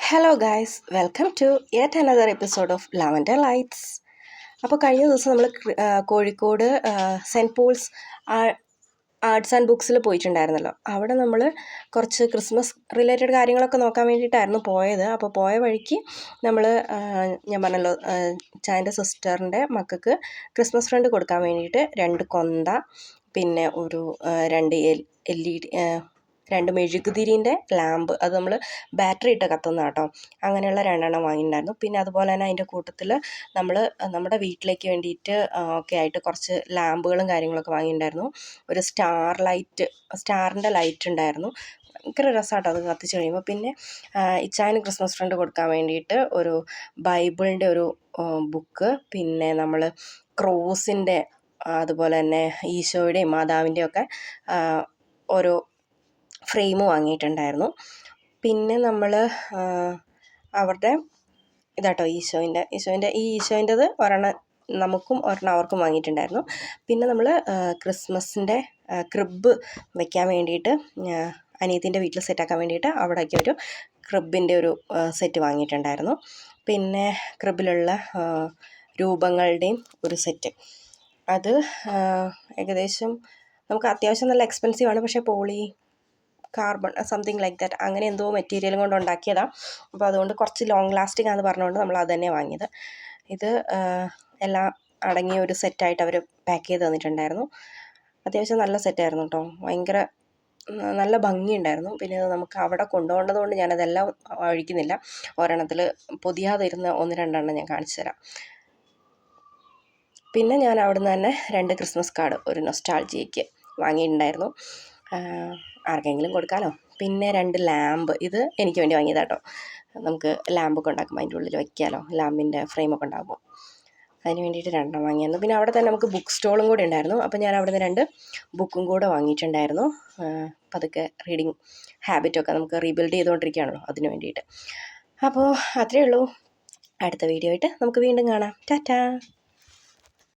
Hello guys, welcome to yet another episode of Lavender Lights. അപ്പോൾ കഴിഞ്ഞ ദിവസം നമ്മൾ Kozhikode saint Paul's arts and ബുക്സിൽ പോയിട്ടുണ്ടായിരുന്നല്ലോ. അവിടെ നമ്മൾ കുറച്ച് ക്രിസ്മസ് റിലേറ്റഡ് കാര്യങ്ങളൊക്കെ നോക്കാൻ വേണ്ടിയിട്ടായിരുന്നു പോയത്. അപ്പോൾ പോയ വഴിക്ക് നമ്മൾ ഞാൻ പറഞ്ഞല്ലോ ചായൻ്റെ സിസ്റ്ററിൻ്റെ മക്കൾക്ക് ക്രിസ്മസ് ഫ്രണ്ട് കൊടുക്കാൻ വേണ്ടിയിട്ട് 2 കൊന്ത, പിന്നെ ഒരു 2 LED 2 മെഴുകുതിരിൻ്റെ ലാമ്പ്, അത് നമ്മൾ ബാറ്ററി ഇട്ട് കത്തുന്ന കേട്ടോ, അങ്ങനെയുള്ള 2 എണ്ണം വാങ്ങിയിട്ടുണ്ടായിരുന്നു. പിന്നെ അതുപോലെ തന്നെ അതിൻ്റെ കൂട്ടത്തിൽ നമ്മൾ നമ്മുടെ വീട്ടിലേക്ക് വേണ്ടിയിട്ട് ഒക്കെ ആയിട്ട് കുറച്ച് ലാമ്പുകളും കാര്യങ്ങളൊക്കെ വാങ്ങിയിട്ടുണ്ടായിരുന്നു. ഒരു സ്റ്റാറിൻ്റെ ലൈറ്റ് ഉണ്ടായിരുന്നു. ഭയങ്കര രസമാട്ടോ അത് കത്തിച്ച് കഴിയുമ്പോൾ. പിന്നെ ഇച്ചായന് ക്രിസ്മസ് ഫ്രണ്ട് കൊടുക്കാൻ വേണ്ടിയിട്ട് ഒരു ബൈബിളിൻ്റെ ഒരു ബുക്ക്, പിന്നെ നമ്മൾ ക്രോസിൻ്റെ, അതുപോലെ തന്നെ ഈശോയുടെയും മാതാവിൻ്റെയും ഒക്കെ ഓരോ ഫ്രെയിം വാങ്ങിയിട്ടുണ്ടായിരുന്നു. പിന്നെ നമ്മൾ അവരുടെ ഇതാട്ടോ ഈശോൻ്റെത് ഒരെണ്ണം നമുക്കും ഒരെണ്ണം അവർക്കും വാങ്ങിയിട്ടുണ്ടായിരുന്നു. പിന്നെ നമ്മൾ ക്രിസ്മസിൻ്റെ ക്രിബ് വെക്കാൻ വേണ്ടിയിട്ട് അനിയത്തിൻ്റെ വീട്ടിൽ സെറ്റാക്കാൻ വേണ്ടിയിട്ട് അവിടേക്ക് ഒരു ക്രിബിൻ്റെ ഒരു സെറ്റ് വാങ്ങിയിട്ടുണ്ടായിരുന്നു. പിന്നെ ക്രിബിലുള്ള രൂപങ്ങളുടെയും ഒരു സെറ്റ്, അത് ഏകദേശം നമുക്ക് അത്യാവശ്യം നല്ല എക്സ്പെൻസീവാണ്. പക്ഷേ കാർബൺ സംതിങ് ലൈക്ക് ദാറ്റ് അങ്ങനെ എന്തോ മെറ്റീരിയൽ കൊണ്ട് ഉണ്ടാക്കിയതാണ്. അപ്പോൾ അതുകൊണ്ട് കുറച്ച് ലോങ് ലാസ്റ്റിംഗ് ആണെന്ന് പറഞ്ഞുകൊണ്ട് നമ്മൾ അത് തന്നെ വാങ്ങിയത്. ഇത് എല്ലാം അടങ്ങിയ ഒരു സെറ്റായിട്ട് അവർ പാക്ക് ചെയ്ത് തന്നിട്ടുണ്ടായിരുന്നു. അത്യാവശ്യം നല്ല സെറ്റായിരുന്നു കേട്ടോ, ഭയങ്കര നല്ല ഭംഗിയുണ്ടായിരുന്നു. പിന്നെ ഇത് നമുക്ക് അവിടെ കൊണ്ടുപോകേണ്ടത് കൊണ്ട് ഞാനതെല്ലാം ഒഴിക്കുന്നില്ല. ഒരെണ്ണത്തിൽ പൊതിയാതിരുന്ന 1-2 എണ്ണം ഞാൻ കാണിച്ചു തരാം. പിന്നെ ഞാൻ അവിടുന്ന് തന്നെ 2 ക്രിസ്മസ് കാർഡ് ഒരു നൊസ്റ്റാൾജിയയ്ക്ക് വാങ്ങിയിട്ടുണ്ടായിരുന്നു, ആർക്കെങ്കിലും കൊടുക്കാമല്ലോ. പിന്നെ 2 ലാമ്പ്, ഇത് എനിക്ക് വേണ്ടി വാങ്ങിയതാട്ടോ. നമുക്ക് ലാമ്പൊക്കെ ഉണ്ടാക്കുമ്പോൾ അതിൻ്റെ ഉള്ളിൽ വയ്ക്കാമല്ലോ, ലാമ്പിൻ്റെ ഫ്രെയിമൊക്കെ ഉണ്ടാകുമ്പോൾ. അതിന് വേണ്ടിയിട്ട് 2 എണ്ണം വാങ്ങിയായിരുന്നു. പിന്നെ അവിടെ തന്നെ നമുക്ക് ബുക്ക് സ്റ്റോളും കൂടെ ഉണ്ടായിരുന്നു. അപ്പോൾ ഞാൻ അവിടെ നിന്ന് 2 ബുക്കും കൂടെ വാങ്ങിയിട്ടുണ്ടായിരുന്നു. പതുക്കെ റീഡിങ് ഹാബിറ്റൊക്കെ നമുക്ക് റീബിൽഡ് ചെയ്തുകൊണ്ടിരിക്കുകയാണല്ലോ, അതിന് വേണ്ടിയിട്ട്. അപ്പോൾ അത്രയേ ഉള്ളൂ. അടുത്ത വീഡിയോ ആയിട്ട് നമുക്ക് വീണ്ടും കാണാം. ടാറ്റാ.